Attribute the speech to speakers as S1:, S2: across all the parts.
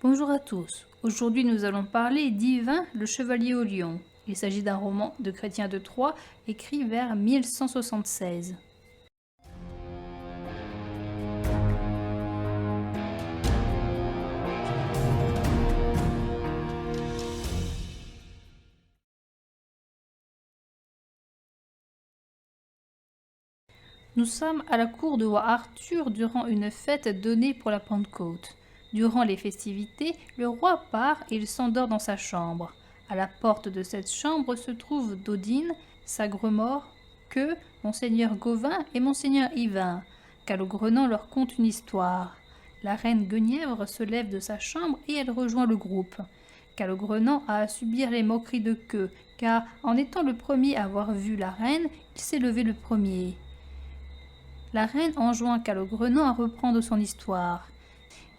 S1: Bonjour à tous. Aujourd'hui, nous allons parler d'Yvain, le chevalier au lion. Il s'agit d'un roman de Chrétien de Troyes, écrit vers 1176. Nous sommes à la cour de roi Arthur durant une fête donnée pour la Pentecôte. Durant les festivités, le roi part et il s'endort dans sa chambre. À la porte de cette chambre se trouvent Dodine, Sagremort, Que, Monseigneur Gauvin et Monseigneur Yvain. Calogrenant leur conte une histoire. La reine Guenièvre se lève de sa chambre et elle rejoint le groupe. Calogrenant a à subir les moqueries de Que, car en étant le premier à avoir vu la reine, il s'est levé le premier. La reine enjoint Calogrenant à reprendre son histoire.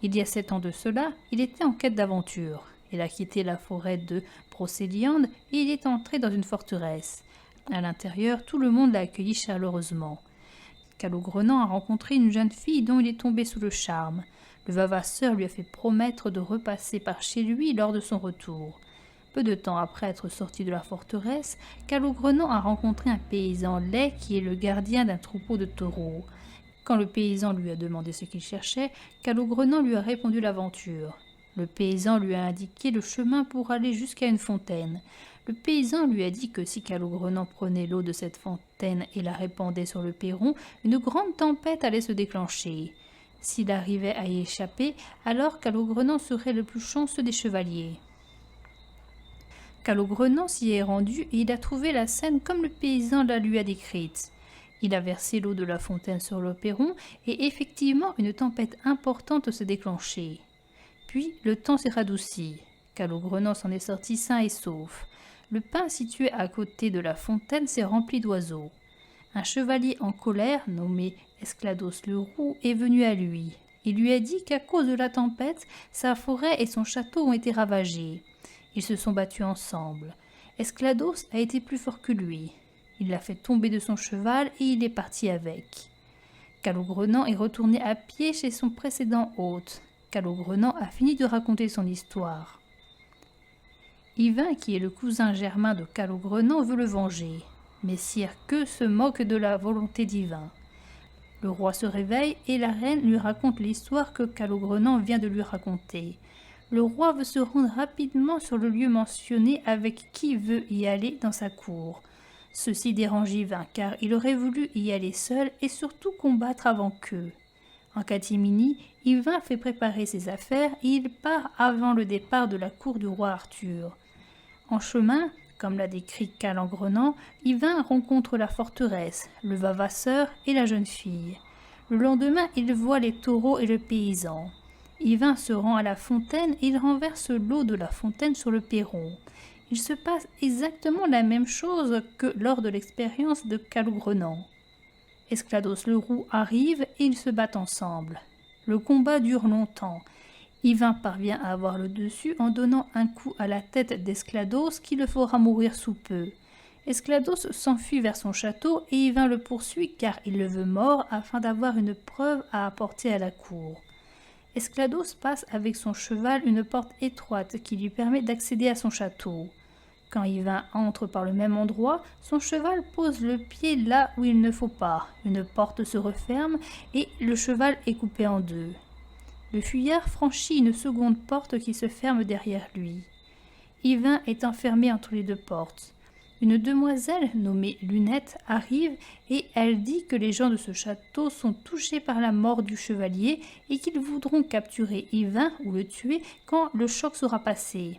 S1: Il y a 7 ans de cela, il était en quête d'aventure. Il a quitté la forêt de Brocéliande et il est entré dans une forteresse. À l'intérieur, tout le monde l'a accueilli chaleureusement. Calogrenant a rencontré une jeune fille dont il est tombé sous le charme. Le vavasseur lui a fait promettre de repasser par chez lui lors de son retour. Peu de temps après être sorti de la forteresse, Calogrenant a rencontré un paysan laid qui est le gardien d'un troupeau de taureaux. Quand le paysan lui a demandé ce qu'il cherchait, Calogrenant lui a répondu l'aventure. Le paysan lui a indiqué le chemin pour aller jusqu'à une fontaine. Le paysan lui a dit que si Calogrenant prenait l'eau de cette fontaine et la répandait sur le perron, une grande tempête allait se déclencher. S'il arrivait à y échapper, alors Calogrenant serait le plus chanceux des chevaliers. Calogrenant s'y est rendu et il a trouvé la scène comme le paysan la lui a décrite. Il a versé l'eau de la fontaine sur le perron et effectivement une tempête importante s'est déclenchée. Puis le temps s'est radouci. Calogrenant s'en est sorti sain et sauf. Le pin situé à côté de la fontaine s'est rempli d'oiseaux. Un chevalier en colère, nommé Esclados le Roux, est venu à lui. Il lui a dit qu'à cause de la tempête, sa forêt et son château ont été ravagés. Ils se sont battus ensemble. Esclados a été plus fort que lui. Il l'a fait tomber de son cheval et il est parti avec. Calogrenant est retourné à pied chez son précédent hôte. Calogrenant a fini de raconter son histoire. Yvain, qui est le cousin germain de Calogrenant, veut le venger. Mais Sire Que se moque de la volonté d'Yvain. Le roi se réveille et la reine lui raconte l'histoire que Calogrenant vient de lui raconter. Le roi veut se rendre rapidement sur le lieu mentionné avec qui veut y aller dans sa cour. Ceci dérange Yvain car il aurait voulu y aller seul et surtout combattre avant qu'eux. En catimini, Yvain fait préparer ses affaires et il part avant le départ de la cour du roi Arthur. En chemin, comme l'a décrit Calogrenant, Yvain rencontre la forteresse, le vavasseur et la jeune fille. Le lendemain, il voit les taureaux et le paysan. Yvain se rend à la fontaine et il renverse l'eau de la fontaine sur le perron. Il se passe exactement la même chose que lors de l'expérience de Calogrenant. Esclados le Roux arrive et ils se battent ensemble. Le combat dure longtemps. Yvain parvient à avoir le dessus en donnant un coup à la tête d'Esclados qui le fera mourir sous peu. Esclados s'enfuit vers son château et Yvain le poursuit car il le veut mort afin d'avoir une preuve à apporter à la cour. Esclados passe avec son cheval une porte étroite qui lui permet d'accéder à son château. Quand Yvain entre par le même endroit, son cheval pose le pied là où il ne faut pas. Une porte se referme et le cheval est coupé en deux. Le fuyard franchit une seconde porte qui se ferme derrière lui. Yvain est enfermé entre les deux portes. Une demoiselle nommée Lunette arrive et elle dit que les gens de ce château sont touchés par la mort du chevalier et qu'ils voudront capturer Yvain ou le tuer quand le choc sera passé.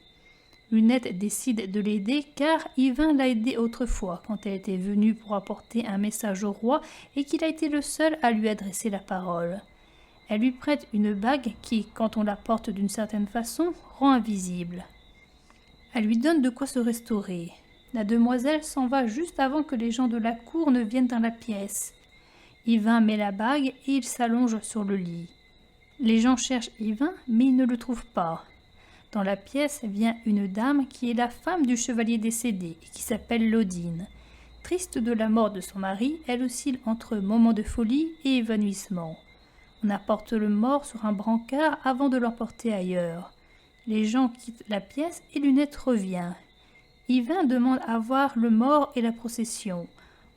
S1: Lunette décide de l'aider car Yvain l'a aidée autrefois quand elle était venue pour apporter un message au roi et qu'il a été le seul à lui adresser la parole. Elle lui prête une bague qui, quand on la porte d'une certaine façon, rend invisible. Elle lui donne de quoi se restaurer. La demoiselle s'en va juste avant que les gens de la cour ne viennent dans la pièce. Yvain met la bague et il s'allonge sur le lit. Les gens cherchent Yvain, mais ils ne le trouvent pas. Dans la pièce vient une dame qui est la femme du chevalier décédé et qui s'appelle Lodine. Triste de la mort de son mari, elle oscille entre moments de folie et évanouissement. On apporte le mort sur un brancard avant de l'emporter ailleurs. Les gens quittent la pièce et Lunette revient. Yvain demande à voir le mort et la procession.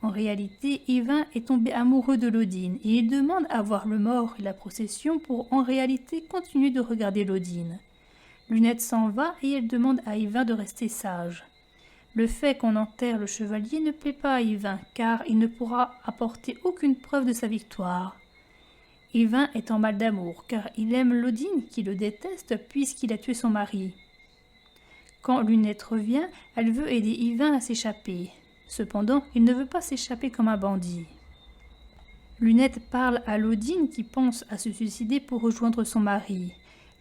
S1: En réalité, Yvain est tombé amoureux de Lodine et il demande à voir le mort et la procession pour en réalité continuer de regarder Lodine. Lunette s'en va et elle demande à Yvain de rester sage. Le fait qu'on enterre le chevalier ne plaît pas à Yvain car il ne pourra apporter aucune preuve de sa victoire. Yvain est en mal d'amour car il aime Lodine qui le déteste puisqu'il a tué son mari. Quand Lunette revient, elle veut aider Yvain à s'échapper. Cependant, il ne veut pas s'échapper comme un bandit. Lunette parle à Lodine qui pense à se suicider pour rejoindre son mari.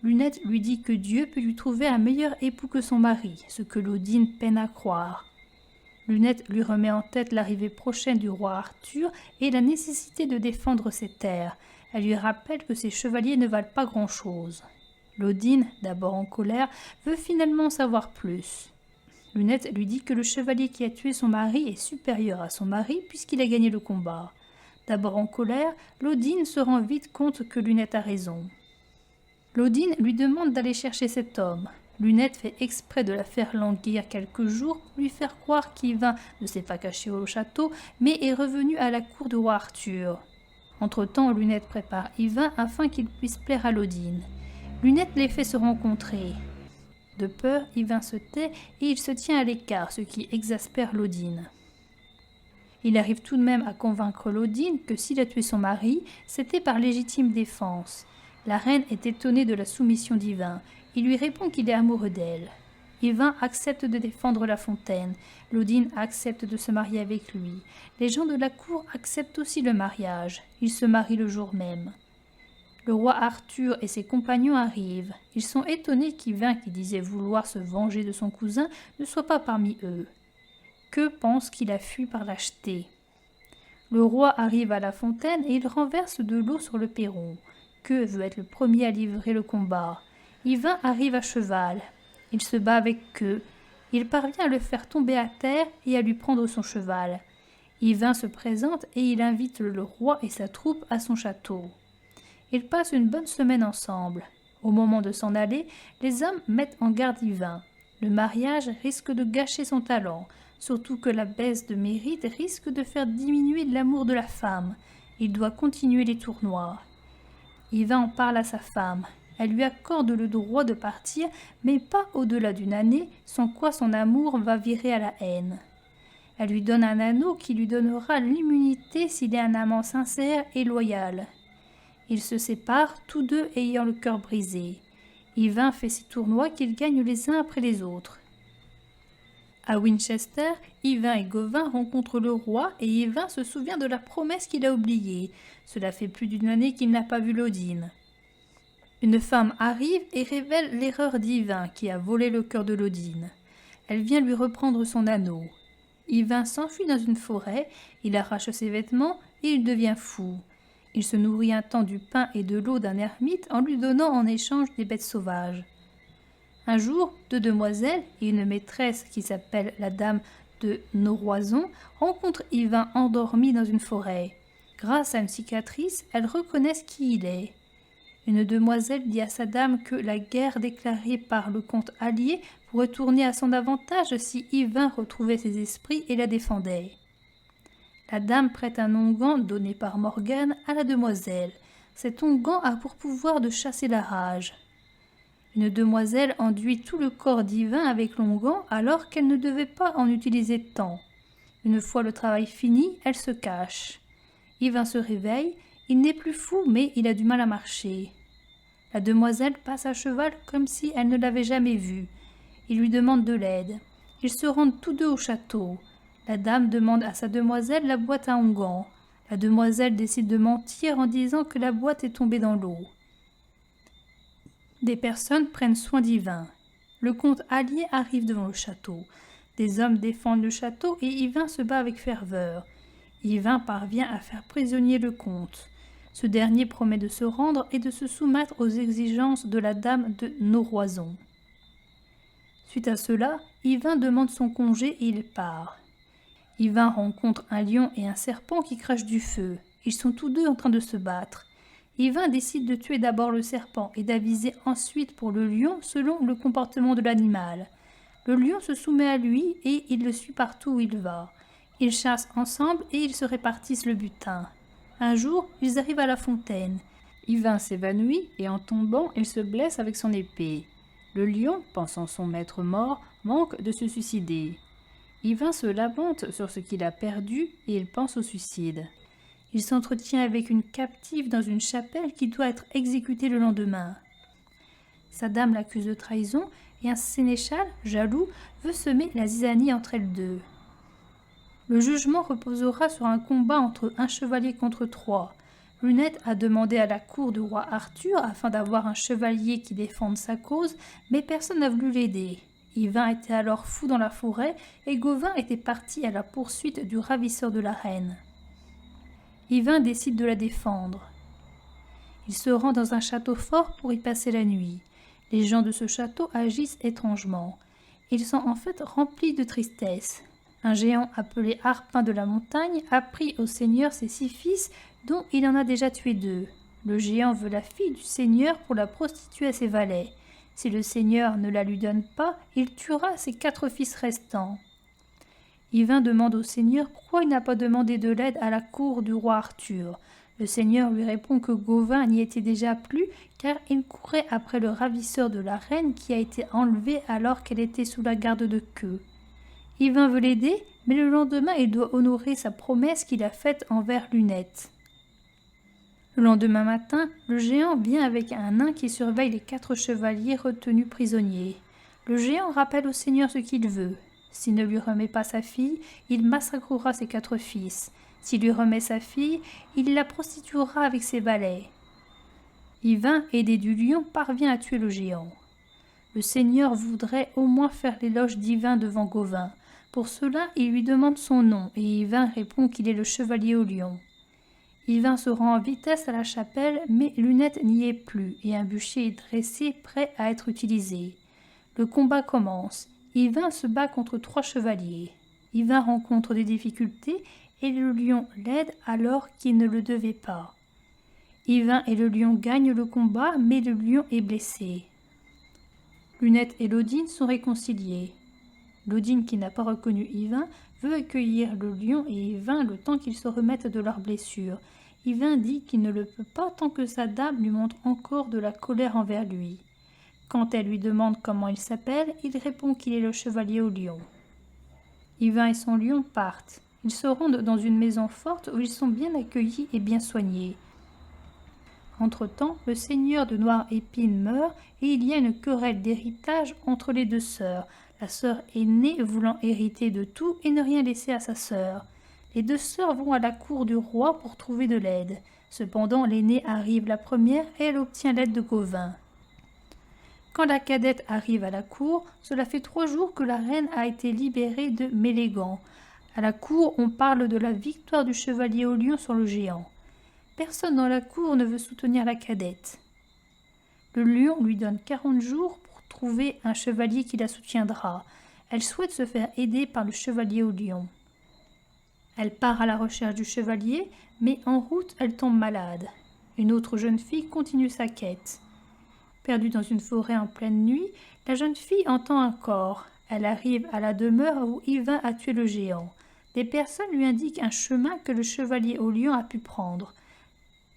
S1: Lunette lui dit que Dieu peut lui trouver un meilleur époux que son mari, ce que Lodine peine à croire. Lunette lui remet en tête l'arrivée prochaine du roi Arthur et la nécessité de défendre ses terres. Elle lui rappelle que ses chevaliers ne valent pas grand-chose. Lodine, d'abord en colère, veut finalement savoir plus. Lunette lui dit que le chevalier qui a tué son mari est supérieur à son mari puisqu'il a gagné le combat. D'abord en colère, Lodine se rend vite compte que Lunette a raison. Lodine lui demande d'aller chercher cet homme. Lunette fait exprès de la faire languir quelques jours pour lui faire croire qu'Yvain ne s'est pas caché au château, mais est revenu à la cour du roi Arthur. Entre-temps, Lunette prépare Yvain afin qu'il puisse plaire à Lodine. Lunette les fait se rencontrer. De peur, Yvain se tait et il se tient à l'écart, ce qui exaspère Lodine. Il arrive tout de même à convaincre Lodine que s'il a tué son mari, c'était par légitime défense. La reine est étonnée de la soumission d'Yvain. Il lui répond qu'il est amoureux d'elle. Yvain accepte de défendre la fontaine. Lodine accepte de se marier avec lui. Les gens de la cour acceptent aussi le mariage. Ils se marient le jour même. Le roi Arthur et ses compagnons arrivent. Ils sont étonnés qu'Yvain, qui disait vouloir se venger de son cousin, ne soit pas parmi eux. Qu'eux pensent qu'il a fui par lâcheté. Le roi arrive à la fontaine et il renverse de l'eau sur le perron. Queux veut être le premier à livrer le combat. Yvain arrive à cheval. Il se bat avec Queux. Il parvient à le faire tomber à terre et à lui prendre son cheval. Yvain se présente et il invite le roi et sa troupe à son château. Ils passent une bonne semaine ensemble. Au moment de s'en aller, les hommes mettent en garde Yvain. Le mariage risque de gâcher son talent, surtout que la baisse de mérite risque de faire diminuer l'amour de la femme. Il doit continuer les tournois. Yvain en parle à sa femme. Elle lui accorde le droit de partir, mais pas au-delà d'une année, sans quoi son amour va virer à la haine. Elle lui donne un anneau qui lui donnera l'immunité s'il est un amant sincère et loyal. Ils se séparent, tous deux ayant le cœur brisé. Yvain fait ses tournois qu'ils gagnent les uns après les autres. À Winchester, Yvain et Gauvin rencontrent le roi et Yvain se souvient de la promesse qu'il a oubliée. Cela fait plus d'une année qu'il n'a pas vu Lodine. Une femme arrive et révèle l'erreur d'Yvain qui a volé le cœur de Lodine. Elle vient lui reprendre son anneau. Yvain s'enfuit dans une forêt, il arrache ses vêtements et il devient fou. Il se nourrit un temps du pain et de l'eau d'un ermite en lui donnant en échange des bêtes sauvages. Un jour, deux demoiselles et une maîtresse qui s'appelle la dame de Noroison rencontrent Yvain endormi dans une forêt. Grâce à une cicatrice, elles reconnaissent qui il est. Une demoiselle dit à sa dame que la guerre déclarée par le comte allié pourrait tourner à son avantage si Yvain retrouvait ses esprits et la défendait. La dame prête un onguent donné par Morgane à la demoiselle. Cet onguent a pour pouvoir de chasser la rage. Une demoiselle enduit tout le corps d'Yvain avec l'onguent alors qu'elle ne devait pas en utiliser tant. Une fois le travail fini, elle se cache. Yvain se réveille, il n'est plus fou mais il a du mal à marcher. La demoiselle passe à cheval comme si elle ne l'avait jamais vu. Il lui demande de l'aide. Ils se rendent tous deux au château. La dame demande à sa demoiselle la boîte à onguent. La demoiselle décide de mentir en disant que la boîte est tombée dans l'eau. Des personnes prennent soin d'Yvain. Le comte allié arrive devant le château. Des hommes défendent le château et Yvain se bat avec ferveur. Yvain parvient à faire prisonnier le comte. Ce dernier promet de se rendre et de se soumettre aux exigences de la dame de Noroison. Suite à cela, Yvain demande son congé et il part. Yvain rencontre un lion et un serpent qui crachent du feu. Ils sont tous deux en train de se battre. Yvain décide de tuer d'abord le serpent et d'aviser ensuite pour le lion selon le comportement de l'animal. Le lion se soumet à lui et il le suit partout où il va. Ils chassent ensemble et ils se répartissent le butin. Un jour, ils arrivent à la fontaine. Yvain s'évanouit et en tombant, il se blesse avec son épée. Le lion, pensant son maître mort, manque de se suicider. Yvain se lamente sur ce qu'il a perdu et il pense au suicide. Il s'entretient avec une captive dans une chapelle qui doit être exécutée le lendemain. Sa dame l'accuse de trahison et un sénéchal, jaloux, veut semer la zizanie entre elles deux. Le jugement reposera sur un combat entre un chevalier contre 3. Lunette a demandé à la cour du roi Arthur afin d'avoir un chevalier qui défende sa cause, mais personne n'a voulu l'aider. Yvain était alors fou dans la forêt et Gauvin était parti à la poursuite du ravisseur de la reine. Yvain décide de la défendre. Il se rend dans un château fort pour y passer la nuit. Les gens de ce château agissent étrangement. Ils sont en fait remplis de tristesse. Un géant appelé Harpin de la Montagne a pris au seigneur ses 6 fils, dont il en a déjà tué 2. Le géant veut la fille du seigneur pour la prostituer à ses valets. Si le seigneur ne la lui donne pas, il tuera ses 4 fils restants. Yvain demande au seigneur pourquoi il n'a pas demandé de l'aide à la cour du roi Arthur. Le seigneur lui répond que Gauvin n'y était déjà plus car il courait après le ravisseur de la reine qui a été enlevé alors qu'elle était sous la garde de queue. Yvain veut l'aider, mais le lendemain il doit honorer sa promesse qu'il a faite envers Lunette. Le lendemain matin, le géant vient avec un nain qui surveille les 4 chevaliers retenus prisonniers. Le géant rappelle au seigneur ce qu'il veut. S'il ne lui remet pas sa fille, il massacrera ses 4 fils. S'il lui remet sa fille, il la prostituera avec ses valets. Yvain, aidé du lion, parvient à tuer le géant. Le seigneur voudrait au moins faire l'éloge d'Yvain devant Gauvin. Pour cela, il lui demande son nom et Yvain répond qu'il est le chevalier au lion. Yvain se rend en vitesse à la chapelle, mais Lunette n'y est plus et un bûcher est dressé prêt à être utilisé. Le combat commence. Yvain se bat contre 3 chevaliers. Yvain rencontre des difficultés et le lion l'aide alors qu'il ne le devait pas. Yvain et le lion gagnent le combat, mais le lion est blessé. Lunette et Lodine sont réconciliées. Lodine, qui n'a pas reconnu Yvain, veut accueillir le lion et Yvain le temps qu'ils se remettent de leurs blessures. Yvain dit qu'il ne le peut pas tant que sa dame lui montre encore de la colère envers lui. Quand elle lui demande comment il s'appelle, il répond qu'il est le chevalier au lion. Yvain et son lion partent. Ils se rendent dans une maison forte où ils sont bien accueillis et bien soignés. Entre-temps, le seigneur de Noire-Épine meurt et il y a une querelle d'héritage entre les 2 sœurs, la sœur aînée voulant hériter de tout et ne rien laisser à sa sœur. Les 2 sœurs vont à la cour du roi pour trouver de l'aide. Cependant, l'aînée arrive la première et elle obtient l'aide de Gauvin. Quand la cadette arrive à la cour, cela fait 3 jours que la reine a été libérée de Mélégan. À la cour, on parle de la victoire du chevalier au lion sur le géant. Personne dans la cour ne veut soutenir la cadette. Le lion lui donne 40 jours pour trouver un chevalier qui la soutiendra. Elle souhaite se faire aider par le chevalier au lion. Elle part à la recherche du chevalier, mais en route, elle tombe malade. Une autre jeune fille continue sa quête. Perdue dans une forêt en pleine nuit, la jeune fille entend un corps. Elle arrive à la demeure où Yvain a tué le géant. Des personnes lui indiquent un chemin que le chevalier au lion a pu prendre.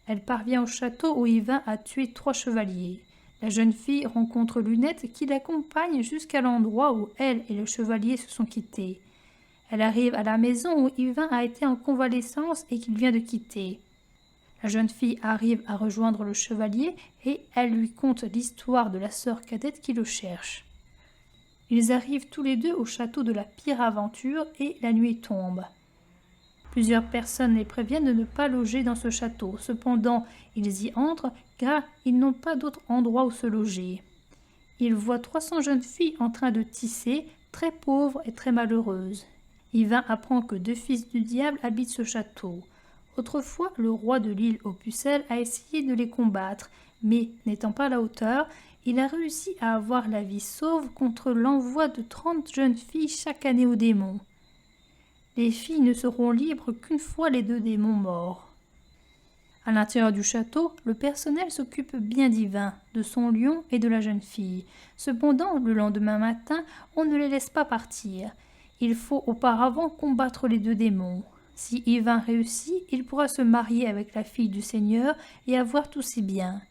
S1: Elle parvient au château où Yvain a tué 3 chevaliers. La jeune fille rencontre Lunette qui l'accompagne jusqu'à l'endroit où elle et le chevalier se sont quittés. Elle arrive à la maison où Yvain a été en convalescence et qu'il vient de quitter. La jeune fille arrive à rejoindre le chevalier et elle lui conte l'histoire de la sœur cadette qui le cherche. Ils arrivent tous les 2 au château de la Pire Aventure et la nuit tombe. Plusieurs personnes les préviennent de ne pas loger dans ce château. Cependant, ils y entrent car ils n'ont pas d'autre endroit où se loger. Ils voient 300 jeunes filles en train de tisser, très pauvres et très malheureuses. Yvain apprend que 2 fils du diable habitent ce château. Autrefois, le roi de l'île aux pucelles a essayé de les combattre, mais n'étant pas à la hauteur, il a réussi à avoir la vie sauve contre l'envoi de 30 jeunes filles chaque année aux démons. Les filles ne seront libres qu'une fois les 2 démons morts. À l'intérieur du château, le personnel s'occupe bien d'Yvain, de son lion et de la jeune fille. Cependant, le lendemain matin, on ne les laisse pas partir. Il faut auparavant combattre les 2 démons. Si Yvain réussit, il pourra se marier avec la fille du seigneur et avoir tous ses biens.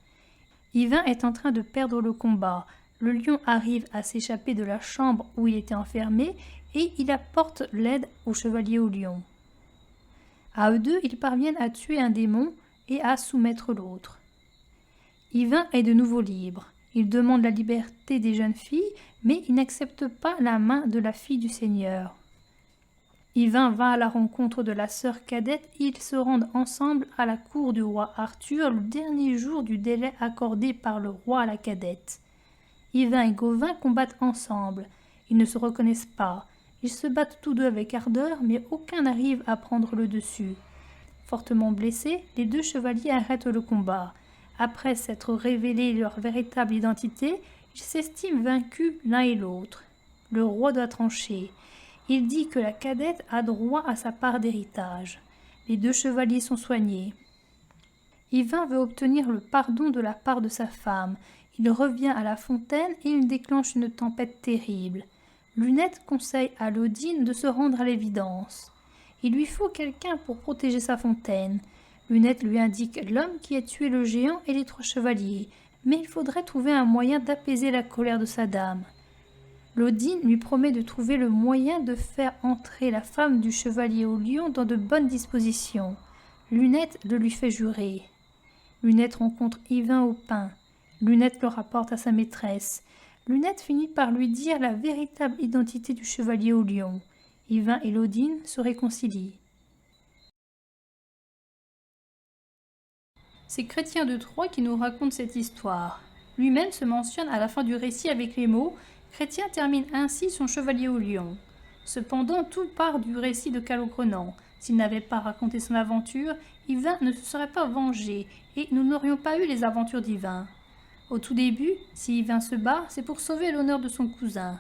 S1: Yvain est en train de perdre le combat. Le lion arrive à s'échapper de la chambre où il était enfermé et il apporte l'aide au chevalier au lion. À eux 2, ils parviennent à tuer un démon et à soumettre l'autre. Yvain est de nouveau libre. Il demande la liberté des jeunes filles, mais il n'accepte pas la main de la fille du seigneur. Yvain va à la rencontre de la sœur cadette et ils se rendent ensemble à la cour du roi Arthur le dernier jour du délai accordé par le roi à la cadette. Yvain et Gauvin combattent ensemble. Ils ne se reconnaissent pas. Ils se battent tous 2 avec ardeur, mais aucun n'arrive à prendre le dessus. Fortement blessés, les 2 chevaliers arrêtent le combat. Après s'être révélé leur véritable identité, ils s'estiment vaincus l'un et l'autre. Le roi doit trancher. Il dit que la cadette a droit à sa part d'héritage. Les 2 chevaliers sont soignés. Yvain veut obtenir le pardon de la part de sa femme. Il revient à la fontaine et il déclenche une tempête terrible. Lunette conseille à Lodine de se rendre à l'évidence. Il lui faut quelqu'un pour protéger sa fontaine. Lunette lui indique l'homme qui a tué le géant et les 3 chevaliers, mais il faudrait trouver un moyen d'apaiser la colère de sa dame. Lodine lui promet de trouver le moyen de faire entrer la femme du chevalier au lion dans de bonnes dispositions. Lunette le lui fait jurer. Lunette rencontre Yvain au pain. Lunette le rapporte à sa maîtresse. Lunette finit par lui dire la véritable identité du chevalier au lion. Yvain et Lodine se réconcilient. C'est Chrétien de Troyes qui nous raconte cette histoire. Lui-même se mentionne à la fin du récit avec les mots « Chrétien termine ainsi son chevalier au lion ». Cependant, tout part du récit de Calogrenant. S'il n'avait pas raconté son aventure, Yvain ne se serait pas vengé et nous n'aurions pas eu les aventures d'Yvain. Au tout début, si Yvain se bat, c'est pour sauver l'honneur de son cousin.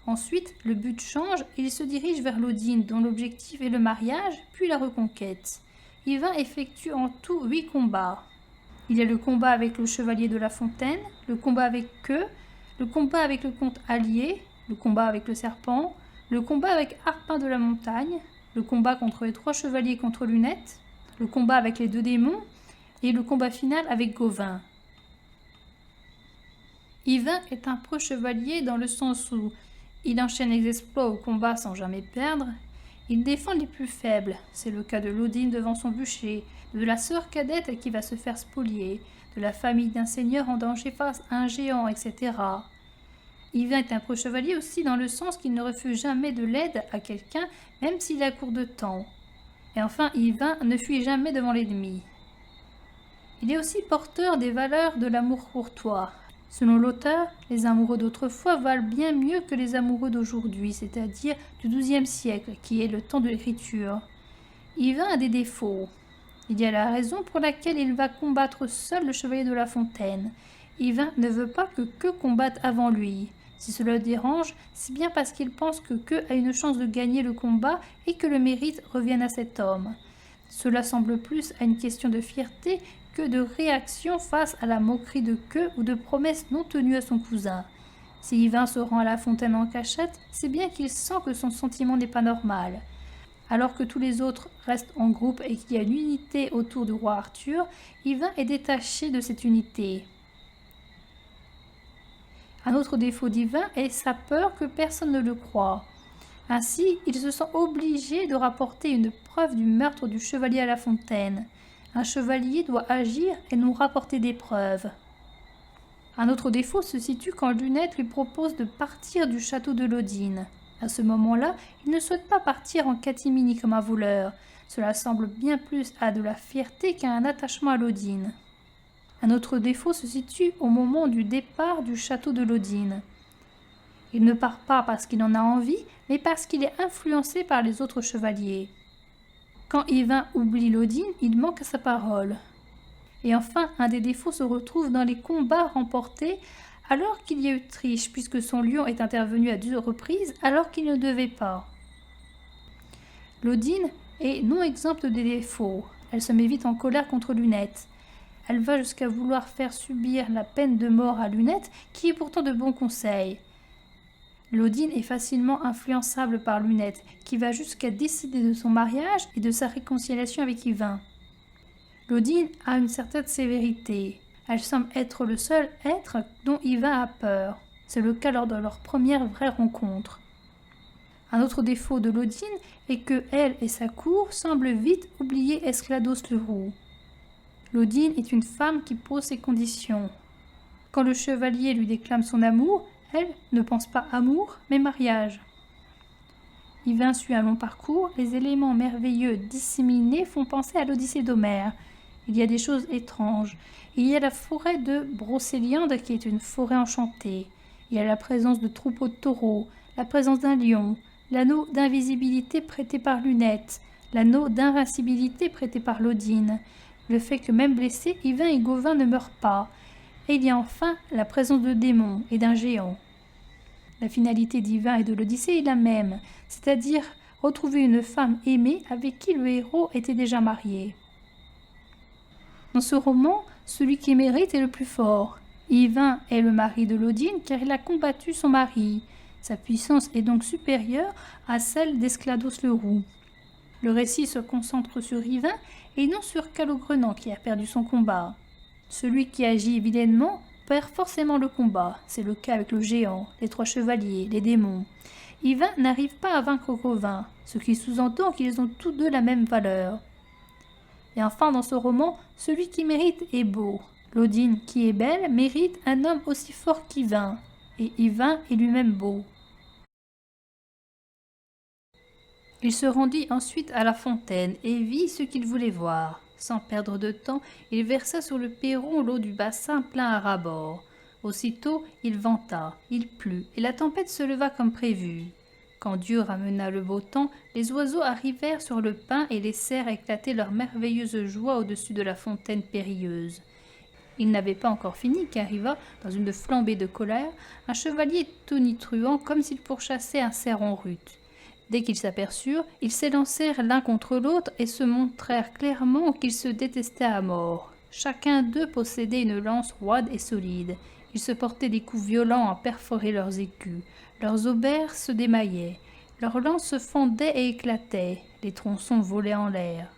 S1: Ensuite, le but change et il se dirige vers Lodine, dont l'objectif est le mariage, puis la reconquête. Yvain effectue en tout 8 combats. Il y a le combat avec le chevalier de la Fontaine, le combat avec Queue, le combat avec le comte Allier, le combat avec le serpent, le combat avec Arpin de la Montagne, le combat contre les 3 chevaliers contre Lunette, le combat avec les 2 démons et le combat final avec Gauvin. Yvain est un preux chevalier dans le sens où il enchaîne les exploits au combat sans jamais perdre. Il défend les plus faibles, c'est le cas de Lodine devant son bûcher, de la sœur cadette qui va se faire spolier, de la famille d'un seigneur en danger face à un géant, etc. Yvain est un preux chevalier aussi dans le sens qu'il ne refuse jamais de l'aide à quelqu'un, même s'il est à court de temps. Et enfin, Yvain ne fuit jamais devant l'ennemi. Il est aussi porteur des valeurs de l'amour courtois. Selon l'auteur, les amoureux d'autrefois valent bien mieux que les amoureux d'aujourd'hui, c'est-à-dire du XIIe siècle, qui est le temps de l'écriture. Yvain a des défauts. Il y a la raison pour laquelle il va combattre seul le chevalier de la Fontaine. Yvain ne veut pas que Queue combatte avant lui. Si cela le dérange, c'est bien parce qu'il pense que Queue a une chance de gagner le combat et que le mérite revienne à cet homme. Cela semble plus à une question de fierté que de réaction face à la moquerie de Queue ou de promesses non tenues à son cousin. Si Yvain se rend à la fontaine en cachette, c'est bien qu'il sent que son sentiment n'est pas normal. Alors que tous les autres restent en groupe et qu'il y a une unité autour du roi Arthur, Yvain est détaché de cette unité. Un autre défaut d'Yvain est sa peur que personne ne le croie. Ainsi, il se sent obligé de rapporter une preuve du meurtre du chevalier à la fontaine. Un chevalier doit agir et nous rapporter des preuves. Un autre défaut se situe quand Lunette lui propose de partir du château de Lodine. À ce moment-là, il ne souhaite pas partir en catimini comme un voleur. Cela semble bien plus à de la fierté qu'à un attachement à Lodine. Un autre défaut se situe au moment du départ du château de Lodine. Il ne part pas parce qu'il en a envie, mais parce qu'il est influencé par les autres chevaliers. Quand Yvain oublie Lodine, il manque à sa parole. Et enfin, un des défauts se retrouve dans les combats remportés alors qu'il y a eu triche, puisque son lion est intervenu à 2 reprises alors qu'il ne devait pas. Lodine est non exempte des défauts. Elle se met vite en colère contre Lunette. Elle va jusqu'à vouloir faire subir la peine de mort à Lunette, qui est pourtant de bons conseils. Lodine est facilement influençable par Lunette, qui va jusqu'à décider de son mariage et de sa réconciliation avec Yvain. Lodine a une certaine sévérité. Elle semble être le seul être dont Yvain a peur. C'est le cas lors de leur première vraie rencontre. Un autre défaut de Lodine est que elle et sa cour semblent vite oublier Esclados le Roux. Lodine est une femme qui pose ses conditions. Quand le chevalier lui déclame son amour, elle ne pense pas amour, mais mariage. Yvain suit un long parcours, les éléments merveilleux disséminés font penser à l'Odyssée d'Homère. Il y a des choses étranges. Il y a la forêt de Brocéliande qui est une forêt enchantée. Il y a la présence de troupeaux de taureaux, la présence d'un lion, l'anneau d'invisibilité prêté par Lunette, l'anneau d'invincibilité prêté par Lodine, le fait que même blessés, Yvain et Gauvin ne meurent pas. Et il y a enfin la présence de démons et d'un géant. La finalité d'Yvain et de l'Odyssée est la même, c'est-à-dire retrouver une femme aimée avec qui le héros était déjà marié. Dans ce roman, celui qui mérite est le plus fort. Yvain est le mari de Lodine car il a combattu son mari. Sa puissance est donc supérieure à celle d'Esclados le Roux. Le récit se concentre sur Yvain et non sur Calogrenant qui a perdu son combat. Celui qui agit vilainement perd forcément le combat. C'est le cas avec le géant, les trois chevaliers, les démons. Yvain n'arrive pas à vaincre Gauvin, ce qui sous-entend qu'ils ont tous deux la même valeur. Et enfin, dans ce roman, celui qui mérite est beau. Lodine, qui est belle, mérite un homme aussi fort qu'Yvain. Et Yvain est lui-même beau. Il se rendit ensuite à la fontaine et vit ce qu'il voulait voir. Sans perdre de temps, il versa sur le perron l'eau du bassin plein à ras-bord. Aussitôt, il venta, il plut, et la tempête se leva comme prévu. Quand Dieu ramena le beau temps, les oiseaux arrivèrent sur le pin et laissèrent éclater leur merveilleuse joie au-dessus de la fontaine périlleuse. Il n'avait pas encore fini qu'arriva, dans une flambée de colère, un chevalier tonitruant comme s'il pourchassait un cerf en rut. Dès qu'ils s'aperçurent, ils s'élancèrent l'un contre l'autre et se montrèrent clairement qu'ils se détestaient à mort. Chacun d'eux possédait une lance roide et solide. Ils se portaient des coups violents à perforer leurs écus. Leurs aubers se démaillaient. Leurs lances se fendaient et éclataient. Les tronçons volaient en l'air.